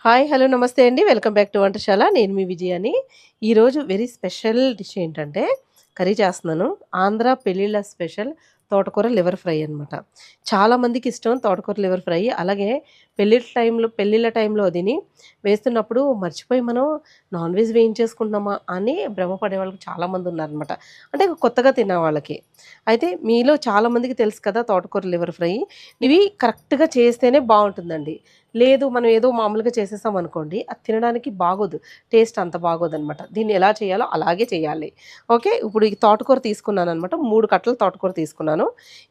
Hi hello నమస్తే అండి. Welcome back to Vantasala. నేను మీ విజయాని. ఈరోజు వెరీ స్పెషల్ డిష్ ఏంటంటే కర్రీ చేస్తున్నాను. ఆంధ్ర పెళ్ళిళ్ళ స్పెషల్ తోటకూర లివర్ ఫ్రై అనమాట. చాలామందికి ఇష్టం తోటకూర లివర్ ఫ్రై. అలాగే పెళ్ళిళ్ళ టైంలో దీన్ని వేస్తున్నప్పుడు మర్చిపోయి మనం నాన్ వెజ్ వేయించేసుకుంటున్నామా అని భ్రమపడే వాళ్ళకి చాలామంది ఉన్నారనమాట. అంటే కొత్తగా తినే వాళ్ళకి. అయితే మీలో చాలామందికి తెలుసు కదా తోటకూర లివర్ ఫ్రై. ఇవి కరెక్ట్గా చేస్తేనే బాగుంటుందండి. లేదు మనం ఏదో మామూలుగా చేసేసాం అనుకోండి, అది తినడానికి బాగోదు. టేస్ట్ అంత బాగోదనమాట. దీన్ని ఎలా చేయాలో అలాగే చేయాలి. ఓకే. ఇప్పుడు ఈ తోటకూర తీసుకున్నాననమాట. 3 కట్టలు తోటకూర తీసుకున్నాను.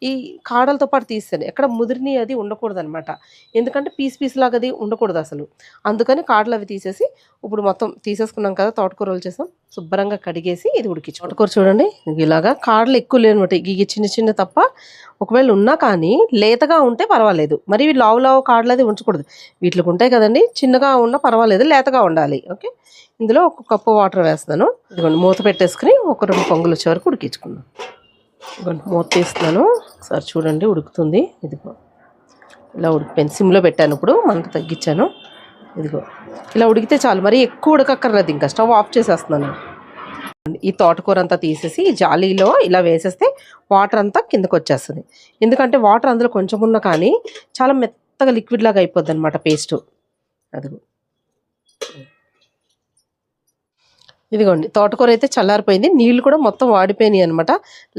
ఈ కాడలతో పాటు తీస్తాను. ఎక్కడ ముదిరిని అది ఉండకూడదనమాట. ఎందుకంటే పీస్ లాగా అది ఉండకూడదు అసలు. అందుకని కాడలు అవి తీసేసి ఇప్పుడు మొత్తం తీసేసుకున్నాం కదా, తోటకూర చేసాం. శుభ్రంగా కడిగేసి ఇది ఉడికించు. తోటకూర చూడండి ఇలాగా కాడలు ఎక్కువ లేనమాట. ఇవి చిన్న తప్ప ఒకవేళ ఉన్నా కానీ లేతగా ఉంటే పర్వాలేదు. మరి లావు కాడలు అది ఉంచకూడదు. వీటికి ఉంటాయి కదండి, చిన్నగా ఉన్నా పర్వాలేదు, లేతగా ఉండాలి. ఓకే. ఇందులో ఒక కప్పు వాటర్ వేస్తున్నాను. ఇదిగోండి మూత పెట్టేసుకుని ఒక 2 పొంగులు వచ్చే వరకు ఉడికించుకున్నాను. ఇదిగోండి మూత తీస్తున్నాను. ఒకసారి చూడండి ఉడుకుతుంది. ఇదిగో ఇలా ఉడికిపోయింది. సిమ్లో పెట్టాను. ఇప్పుడు మంట తగ్గించాను. ఇదిగో ఇలా ఉడికితే చాలు, మరి ఎక్కువ ఉడకక్కర్లేదు. ఇంకా స్టవ్ ఆఫ్ చేసేస్తున్నాను. ఈ తోటకూర అంతా తీసేసి ఈ జాలీలో ఇలా వేసేస్తే వాటర్ అంతా కిందకు వచ్చేస్తుంది. ఎందుకంటే వాటర్ అందులో కొంచెం ఉన్నా కానీ చాలా మెత్తగా లిక్విడ్ లాగా అయిపోద్ది అనమాట పేస్ట్. అదిగో ఇదిగోండి తోటకూర అయితే చల్లారిపోయింది. నీళ్ళు కూడా మొత్తం వాడిపోయినాయి అనమాట.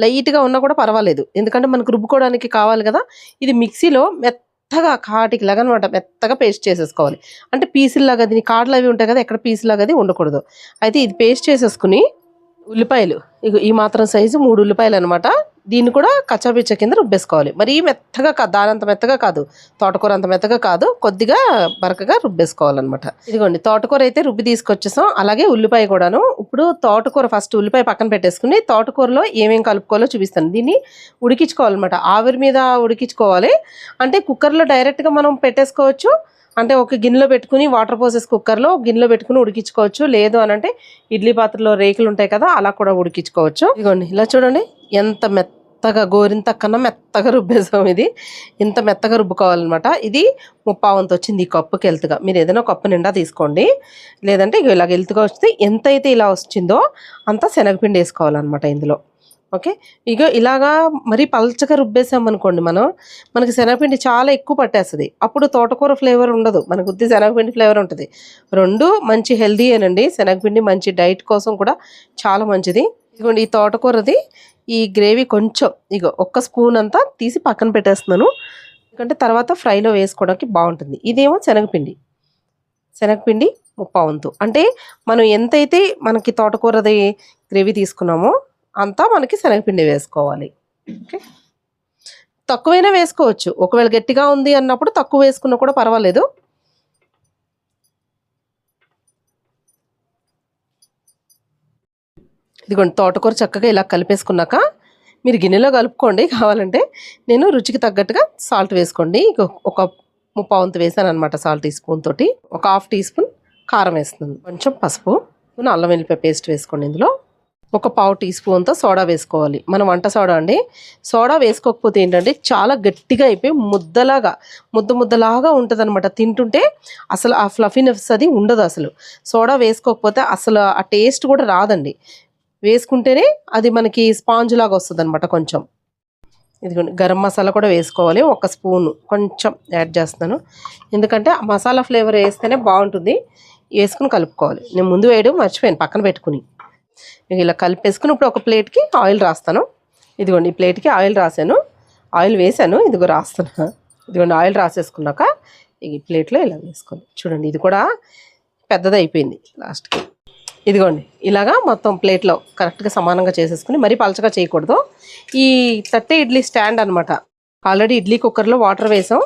లైట్గా ఉన్నా కూడా పర్వాలేదు, ఎందుకంటే మనకు రుబ్బుకోవడానికి కావాలి కదా. ఇది మిక్సీలో మెత్తగా కాటికి లాగా అనమాట, మెత్తగా పేస్ట్ చేసేసుకోవాలి. అంటే పీసుల్లాగా, దీని కాడలు అవి ఉంటాయి కదా, ఎక్కడ పీసులాగా అది ఉండకూడదు. అయితే ఇది పేస్ట్ చేసేసుకుని ఉల్లిపాయలు ఇక ఈ మాత్రం సైజు 3 ఉల్లిపాయలు అనమాట. దీన్ని కూడా కచ్చాపిచ్చ కింద రుబ్బేసుకోవాలి. మరి మెత్తగా కాదు, దానంత మెత్తగా కాదు, తోటకూర అంత మెత్తగా కాదు, కొద్దిగా బరకగా రుబ్బేసుకోవాలన్నమాట. ఇదిగోండి తోటకూర అయితే రుబ్బి తీసుకొచ్చేసాం. అలాగే ఉల్లిపాయ కూడాను. ఇప్పుడు తోటకూర ఫస్ట్ ఉల్లిపాయ పక్కన పెట్టేసుకుని తోటకూరలో ఏమేమి కలుపుకోవాలో చూపిస్తాను. దీన్ని ఉడికించుకోవాలన్నమాట. ఆవిరి మీద ఉడికించుకోవాలి. అంటే కుక్కర్లో డైరెక్ట్గా మనం పెట్టేసుకోవచ్చు. అంటే ఒక గిన్నెలో పెట్టుకుని వాటర్ పోసేసి కుక్కర్లో గిన్నెలో పెట్టుకుని ఉడికించుకోవచ్చు. లేదు అని అంటే ఇడ్లీ పాత్రలో రేకులు ఉంటాయి కదా, అలా కూడా ఉడికించుకోవచ్చు. ఇదిగోండి ఇలా చూడండి ఎంత మెత్తగా, గోరింత కన్నా మెత్తగా రుబ్బేసాం. ఇది ఇంత మెత్తగా రుబ్బుకోవాలన్నమాట. ఇది 3/4 వంతు వచ్చింది ఈ కప్పుకి ఎల్తుగా. మీరు ఏదైనా కప్పు నిండా తీసుకోండి. లేదంటే ఇలాగ ఎల్తుగా వస్తే ఎంతైతే ఇలా వచ్చిందో అంత శనగపిండి వేసుకోవాలన్నమాట ఇందులో. ఓకే. ఇక ఇలాగా మరీ పల్చగా రుబ్బేసామనుకోండి మనకి శనగపిండి చాలా ఎక్కువ పట్టేస్తుంది. అప్పుడు తోటకూర ఫ్లేవర్ ఉండదు, మనకు ఉత్తి శనగపిండి ఫ్లేవర్ ఉంటుంది. 2 మంచి హెల్దీ ఏనండి. శనగపిండి మంచి డైట్ కోసం కూడా చాలా మంచిది. ఇదిగోండి ఈ తోటకూరది ఈ గ్రేవీ కొంచెం ఇగో 1 స్పూన్ అంతా తీసి పక్కన పెట్టేస్తున్నాను. ఎందుకంటే తర్వాత ఫ్రైలో వేసుకోవడానికి బాగుంటుంది. ఇదేమో శనగపిండి 3/4 వంతు. అంటే మనం ఎంతైతే మనకి తోటకూరది గ్రేవీ తీసుకున్నామో అంతా మనకి శనగపిండి వేసుకోవాలి. ఓకే. తక్కువైనా వేసుకోవచ్చు. ఒకవేళ గట్టిగా ఉంది అన్నప్పుడు తక్కువ వేసుకున్నా కూడా పర్వాలేదు. ఇదిగోండి తోటకూర చక్కగా ఇలా కలిపేసుకున్నాక మీరు గిన్నెలో కలుపుకోండి. కావాలంటే నేను రుచికి తగ్గట్టుగా సాల్ట్ వేసుకోండి. ఒక 3/4 వంతు వేసాను అనమాట సాల్ట్. ఈ స్పూన్ తోటి ఒక 1/2 టీ స్పూన్ కారం వేస్తున్నాను. కొంచెం పసుపు, అల్లం వెల్లిపాయ పేస్ట్ వేసుకోండి. ఇందులో ఒక 1/4 టీ స్పూన్తో సోడా వేసుకోవాలి. మనం వంట సోడా అండి. సోడా వేసుకోకపోతే ఏంటంటే చాలా గట్టిగా అయిపోయి ముద్దలాగా ఉంటుంది అనమాట. తింటుంటే అసలు ఆ ఫ్లఫీనెస్ అది ఉండదు అసలు. సోడా వేసుకోకపోతే అసలు ఆ టేస్ట్ కూడా రాదండి. వేసుకుంటేనే అది మనకి స్పాంజ్ లాగా వస్తుంది అనమాట కొంచెం. ఇదిగోండి గరం మసాలా కూడా వేసుకోవాలి. 1 స్పూను కొంచెం యాడ్ చేస్తున్నాను, ఎందుకంటే ఆ మసాలా ఫ్లేవర్ వేస్తేనే బాగుంటుంది. వేసుకుని కలుపుకోవాలి. నేను ముందు వేయడం మర్చిపోయాను, పక్కన పెట్టుకుని ఇలా కలిపేసుకుని ఇప్పుడు ఒక ప్లేట్కి ఆయిల్ రాస్తాను. ఇదిగోండి ఈ ప్లేట్కి ఆయిల్ రాసాను, ఆయిల్ వేసాను. ఇదిగో రాస్తున్నా. ఇదిగోండి ఆయిల్ రాసేసుకున్నాక ఈ ప్లేట్లో ఇలా వేసుకోండి. చూడండి ఇది కూడా పెద్దది అయిపోయింది లాస్ట్కి. ఇదిగోండి ఇలాగా మొత్తం ప్లేట్లో కరెక్ట్గా సమానంగా చేసేసుకుని మరీ పలచగా చేయకూడదు. ఈ తట్టే ఇడ్లీ స్టాండ్ అనమాట. ఆల్రెడీ ఇడ్లీ కుక్కర్లో వాటర్ వేసాం.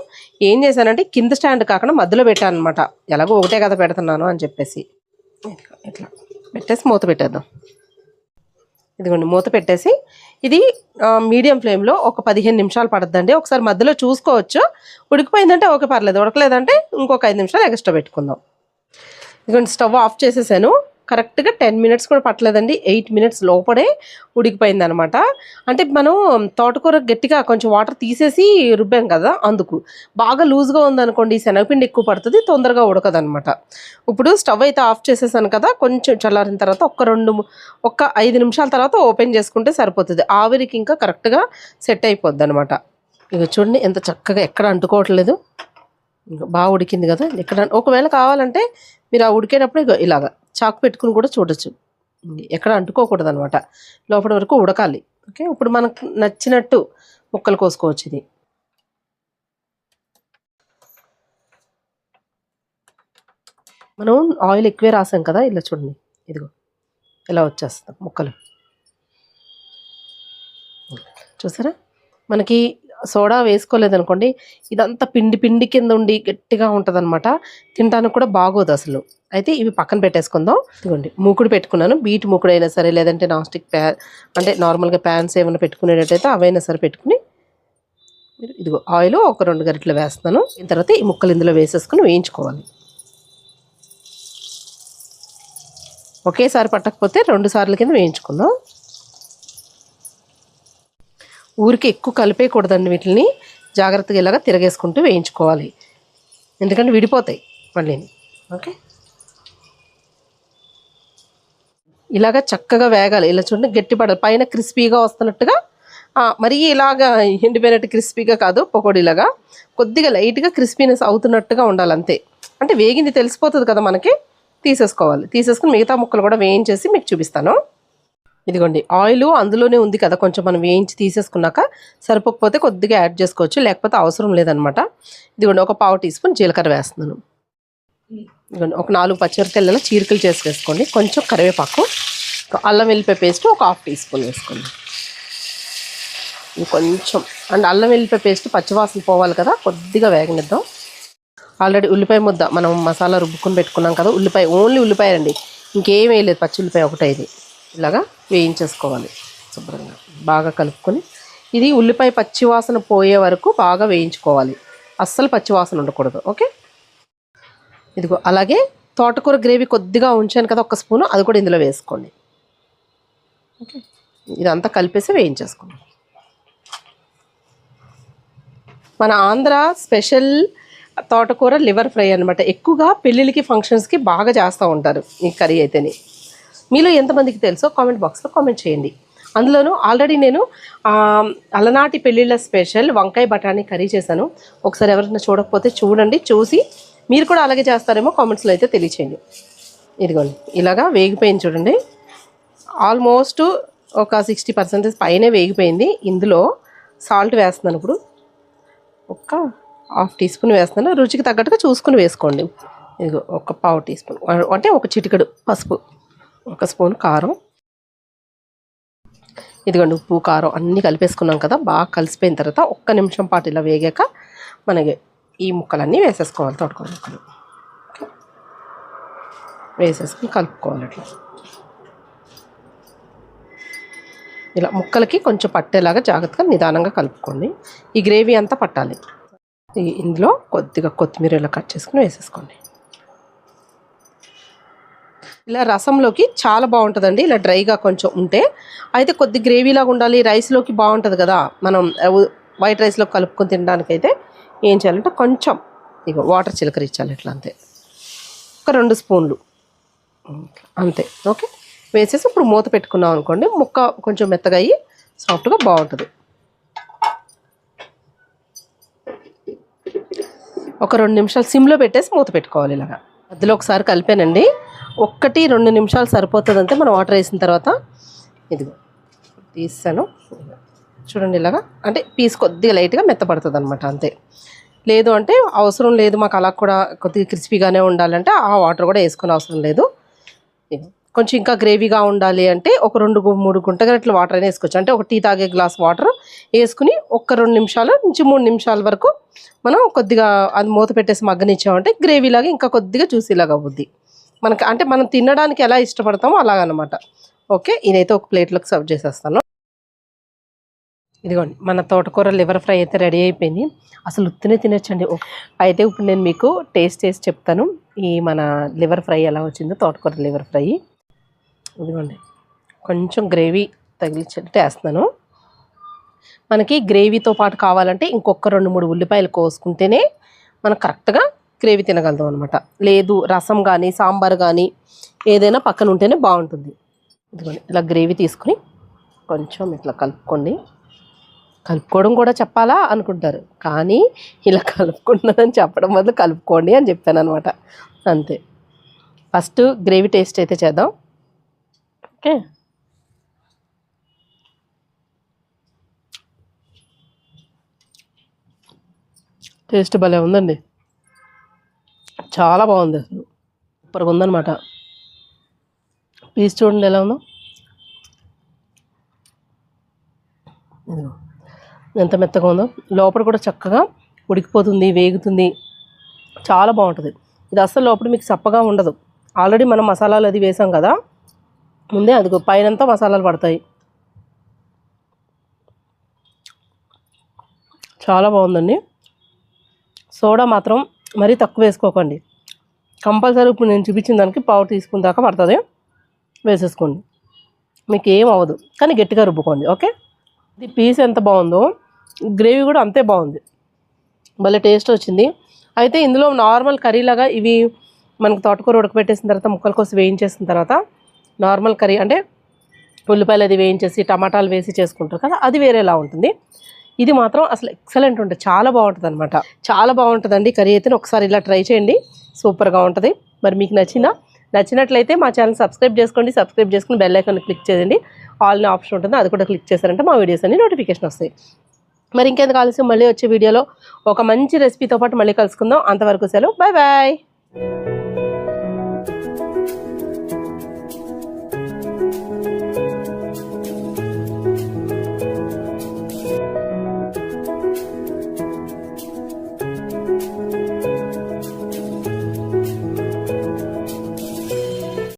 ఏం చేశానంటే కింద స్టాండ్ కాకుండా మధ్యలో పెట్టాను అనమాట. ఎలాగో ఒకటే కదా పెడుతున్నాను అని చెప్పేసి ఇట్లా పెట్టేసి మూత పెట్టేద్దాం. ఇదిగోండి మూత పెట్టేసి ఇది మీడియం ఫ్లేమ్లో ఒక 15 నిమిషాలు పడుతుందండి. ఒకసారి మధ్యలో చూసుకోవచ్చు. ఉడికిపోయిందంటే ఓకే పర్లేదు, ఉడకలేదంటే ఇంకొక 5 నిమిషాలు ఎక్స్ట్రా పెట్టుకుందాం. ఇదిగోండి స్టవ్ ఆఫ్ చేసేసాను. కరెక్ట్గా 10 మినిట్స్ కూడా పట్టలేదండి, 8 మినిట్స్ లోపడే ఉడికిపోయింది అనమాట. అంటే మనం తోటకూర గట్టిగా కొంచెం వాటర్ తీసేసి రుబ్బాం కదా, అందుకు బాగా లూజ్గా ఉందనుకోండి శనగపిండి ఎక్కువ పడుతుంది, తొందరగా ఉడకదనమాట. ఇప్పుడు స్టవ్ అయితే ఆఫ్ చేసేసాను కదా, కొంచెం చల్లారిన తర్వాత ఒక 5 నిమిషాల తర్వాత ఓపెన్ చేసుకుంటే సరిపోతుంది. ఆవిరికి ఇంకా కరెక్ట్గా సెట్ అయిపోద్ది అనమాట. ఇక చూడండి ఎంత చక్కగా ఎక్కడ అంటుకోవట్లేదు, బాగా ఉడికింది కదా. ఇక్కడ ఒకవేళ కావాలంటే మీరు ఆ ఉడికేటప్పుడు ఇలాగా చాకు పెట్టుకుని కూడా చూడొచ్చు, ఎక్కడ అంటుకోకూడదు అనమాట, లోపల వరకు ఉడకాలి. ఓకే, ఇప్పుడు మనకు నచ్చినట్టు ముక్కలు కోసుకోవచ్చు. ఇది మనం ఆయిల్ ఎక్కువే రాసాం కదా, ఇలా చూడండి, ఇదిగో ఇలా వచ్చేస్తాం ముక్కలు. చూసారా, మనకి సోడా వేసుకోలేదనుకోండి ఇదంతా పిండి పిండి కింద ఉండి గట్టిగా ఉంటుంది అనమాట, తినడానికి కూడా బాగోదు అసలు. అయితే ఇవి పక్కన పెట్టేసుకుందాం. ఇదిగోండి మూకుడు పెట్టుకున్నాను, బీట్ మూకుడు అయినా సరే, లేదంటే నాన్ స్టిక్ ప్యాన్ అంటే నార్మల్గా ప్యాన్స్ ఏమైనా పెట్టుకునేటట్టయితే అవైనా సరే పెట్టుకుని మీరు ఇదిగో ఆయిల్ ఒక 2 గరిటెలు వేస్తున్నాను. దీని తర్వాత ఈ ముక్కలు ఇందులో వేసేసుకుని వేయించుకోవాలి. ఒకేసారి పట్టకపోతే 2 సార్ల కింద వేయించుకుందాం. ఊరికి ఎక్కువ కలిపేయకూడదండి, వీటిని జాగ్రత్తగా ఇలాగా తిరగేసుకుంటూ వేయించుకోవాలి, ఎందుకంటే విడిపోతాయి మళ్ళీ. ఓకే, ఇలాగా చక్కగా వేగాలి. ఇలా చూడండి గట్టిపడాలి, పైన క్రిస్పీగా వస్తున్నట్టుగా, మరీ ఇలాగా ఎండిపోయినట్టు క్రిస్పీగా కాదు, పకోడీలాగా కొద్దిగా లైట్గా క్రిస్పీనెస్ అవుతున్నట్టుగా ఉండాలి అంతే. అంటే వేగింది తెలిసిపోతుంది కదా మనకి, తీసేసుకోవాలి. తీసేసుకుని మిగతా ముక్కలు కూడా వేయించేసి మీకు చూపిస్తాను. ఇదిగోండి ఆయిల్ అందులోనే ఉంది కదా, కొంచెం మనం వేయించి తీసేసుకున్నాక సరిపోకపోతే కొద్దిగా యాడ్ చేసుకోవచ్చు, లేకపోతే అవసరం లేదనమాట. ఇదిగోండి ఒక 1/2 టీ స్పూన్ జీలకర్ర వేస్తున్నాను. ఇదిగోండి ఒక 4 పచ్చిమిరపకాయలు చీరికలు చేసి వేసుకోండి. కొంచెం కరివేపాకు, అల్లం వెల్లిపాయ పేస్ట్ ఒక 1/2 టీ స్పూన్ వేసుకోండి. కొంచెం అండ్ అల్లం వెల్లిపాయ పేస్ట్ పచ్చివాసన పోవాలి కదా, కొద్దిగా వేగనిద్దాం. ఆల్రెడీ ఉల్లిపాయ ముద్ద మనం మసాలా రుబ్బుకొని పెట్టుకున్నాం కదా, ఉల్లిపాయ ఓన్లీ ఉల్లిపాయ అండి, ఇంకేం వేయలేదు, పచ్చి ఉల్లిపాయ ఒకటే. ఇది ఇలాగా వేయించేసుకోవాలి శుభ్రంగా, బాగా కలుపుకొని. ఇది ఉల్లిపాయ పచ్చివాసన పోయే వరకు బాగా వేయించుకోవాలి, అస్సలు పచ్చివాసన ఉండకూడదు. ఓకే, ఇదిగో అలాగే తోటకూర గ్రేవీ కొద్దిగా ఉంచాను కదా 1 స్పూను, అది కూడా ఇందులో వేసుకోండి. ఓకే, ఇదంతా కలిపేసి వేయించేసుకోండి. మన ఆంధ్ర స్పెషల్ తోటకూర లివర్ ఫ్రై అనమాట. ఎక్కువగా పెళ్ళిళ్ళకి ఫంక్షన్స్కి బాగా చేస్తూ ఉంటారు ఈ కర్రీ అయితేనే. మీలో ఎంతమందికి తెలుసో కామెంట్ బాక్స్లో కామెంట్ చేయండి. అందులోనూ ఆల్రెడీ నేను అలనాటి పెళ్ళిళ్ళ స్పెషల్ వంకాయ బఠానీ కర్రీ చేశాను. ఒకసారి ఎవరైనా చూడకపోతే చూడండి, చూసి మీరు కూడా అలాగే చేస్తారేమో కామెంట్స్లో అయితే తెలియచేయండి. ఇదిగోండి ఇలాగా వేగిపోయింది చూడండి, ఆల్మోస్ట్ ఒక 60% పైనే వేగిపోయింది. ఇందులో సాల్ట్ వేస్తున్నాను. ఇప్పుడు ఒక 1/2 టీ స్పూన్ వేస్తున్నాను, రుచికి తగ్గట్టుగా చూసుకుని వేసుకోండి. ఇదిగో ఒక 1/2 టీ స్పూన్ అంటే ఒక చిటికెడు పసుపు, 1 స్పూన్ కారం, ఇదిగోండి ఉప్పు కారం అన్నీ కలిపేసుకున్నాం కదా. బాగా కలిసిపోయిన తర్వాత 1 నిమిషం పాటు ఇలా వేగాక మనకి ఈ ముక్కలన్నీ వేసేసుకోవాలి, తోటకూర ముక్కలు వేసేసుకుని కలుపుకోవాలి. అట్లా ఇలా ముక్కలకి కొంచెం పట్టేలాగా జాగ్రత్తగా నిదానంగా కలుపుకోండి. ఈ గ్రేవీ అంతా పట్టాలి. ఇందులో కొద్దిగా కొత్తిమీర ఇలా కట్ చేసుకుని వేసేసుకోండి. ఇలా రసంలోకి చాలా బాగుంటుందండి, ఇలా డ్రైగా కొంచెం ఉంటే. అయితే కొద్ది గ్రేవీలాగా ఉండాలి, రైస్లోకి బాగుంటుంది కదా, మనం వైట్ రైస్లో కలుపుకొని తినడానికైతే ఏం చేయాలంటే కొంచెం ఇక వాటర్ చిలకరించాలి ఇట్లా, అంతే. ఒక 2 స్పూన్లు అంతే. ఓకే, వేసేసి ఇప్పుడు మూత పెట్టుకున్నాం అనుకోండి, ముక్క కొంచెం మెత్తగా అయ్యి సాఫ్ట్గా బాగుంటుంది. ఒక 2 నిమిషాలు సిమ్లో పెట్టేసి మూత పెట్టుకోవాలి. ఇలాగా మధ్యలో ఒకసారి కలిపానండి, 1-2 నిమిషాలు సరిపోతుంది అంతే. మనం వాటర్ వేసిన తర్వాత ఇదిగో తీసాను చూడండి, ఇలాగా అంటే పీస్ కొద్దిగా లైట్గా మెత్తపడుతుంది అనమాట, అంతే. లేదు అంటే అవసరం లేదు, మాకు అలా కూడా కొద్దిగా క్రిస్పీగానే ఉండాలంటే ఆ వాటర్ కూడా వేసుకునే అవసరం లేదు. కొంచెం ఇంకా గ్రేవీగా ఉండాలి అంటే ఒక 2-3 గుంటగరిటెల వాటర్ అయినా వేసుకోవచ్చు. అంటే ఒక టీ తాగే గ్లాస్ వాటర్ వేసుకుని 1-2 నిమిషాల నుంచి 3 నిమిషాల వరకు మనం కొద్దిగా అది మూత పెట్టేసి మగ్గనిచ్చామంటే గ్రేవీలాగా ఇంకా కొద్దిగా జ్యూసీలాగా అవుద్ది మనకి. అంటే మనం తినడానికి ఎలా ఇష్టపడతామో అలాగనమాట. ఓకే, ఇదైతే ఒక ప్లేట్లోకి సర్వ్ చేసేస్తాను. ఇదిగోండి మన తోటకూర లివర్ ఫ్రై అయితే రెడీ అయిపోయింది. అసలు ఉత్తినే తినొచ్చండి. అయితే ఇప్పుడు నేను మీకు టేస్ట్ చేసి చెప్తాను ఈ మన లివర్ ఫ్రై ఎలా వచ్చిందో, తోటకూర లివర్ ఫ్రై. ఇదిగోండి కొంచెం గ్రేవీ తగిలించేటట్టు వేస్తున్నాను. మనకి గ్రేవీతో పాటు కావాలంటే ఇంకొక 2-3 ఉల్లిపాయలు కోసుకుంటేనే మనం కరెక్ట్గా గ్రేవీ తినగలుగుతాం అనమాట. లేదు రసం కానీ సాంబార్ కానీ ఏదైనా పక్కన ఉంటేనే బాగుంటుంది. ఇదిగోండి ఇలా గ్రేవీ తీసుకుని కొంచెం ఇట్లా కలుపుకోండి. కలుపుకోవడం కూడా చెప్పాలా అనుకుంటారు, కానీ ఇలా కలుపుకుంటున్నానని చెప్పడం వల్ల కలుపుకోండి అని చెప్పాను అనమాట. అంతే. ఫస్ట్ గ్రేవీ టేస్ట్ అయితే చేద్దాం. ఓకే, టేస్ట్ భలే ఉందండి, చాలా బాగుంది, అసలు సూపర్గా ఉందన్నమాట. పీస్ చూడండి ఎలా ఉందో, ఎంత మెత్తగా ఉందో. లోపల కూడా చక్కగా ఉడికిపోతుంది, వేగుతుంది, చాలా బాగుంటుంది. ఇది అసలు లోపల మీకు చప్పగా ఉండదు. ఆల్రెడీ మనం మసాలాలు అది వేసాం కదా ముందే, అది పైనంతా మసాలాలు పడతాయి. చాలా బాగుందండి. సోడా మాత్రం మరీ తక్కువ వేసుకోకండి. కంపల్సరీ ఇప్పుడు నేను చూపించిన దానికి పావు టీ స్పూన్ దాకా పడుతుంది, వేసేసుకోండి. మీకు ఏం అవ్వదు, కానీ గట్టిగా రుబ్బుకోండి. ఓకే, ఇది పీస్ ఎంత బాగుందో గ్రేవీ కూడా అంతే బాగుంది, భలే టేస్ట్ వచ్చింది. అయితే ఇందులో నార్మల్ కర్రీలాగా ఇవి మనకు తోటకూర ఉడకబెట్టేసిన తర్వాత ముక్కల కోసం వేయించేసిన తర్వాత నార్మల్ కర్రీ అంటే ఉల్లిపాయలు అది వేయించేసి టమాటాలు వేసి చేసుకుంటారు కదా, అది వేరేలా ఉంటుంది. ఇది మాత్రం అసలు ఎక్సలెంట్ ఉంటుంది, చాలా బాగుంటుంది అనమాట. చాలా బాగుంటుందండి కర్రీ అయితే. ఒకసారి ఇలా ట్రై చేయండి, సూపర్గా ఉంటుంది. మరి మీకు నచ్చిందా? నచ్చినట్లయితే మా ఛానల్ సబ్స్క్రైబ్ చేసుకోండి. సబ్స్క్రైబ్ చేసుకుని బెల్ ఐకాన్ క్లిక్ చేయండి. ఆల్ అనే ఆప్షన్ ఉంటుంది, అది కూడా క్లిక్ చేశారంటే మా వీడియోస్ అన్ని నోటిఫికేషన్ వస్తాయి. మరి ఇంకెందుకు ఆలస్యం, మళ్ళీ వచ్చే వీడియోలో ఒక మంచి రెసిపీతో పాటు మళ్ళీ కలుసుకుందాం. అంతవరకు సెలవు, బాయ్ బాయ్.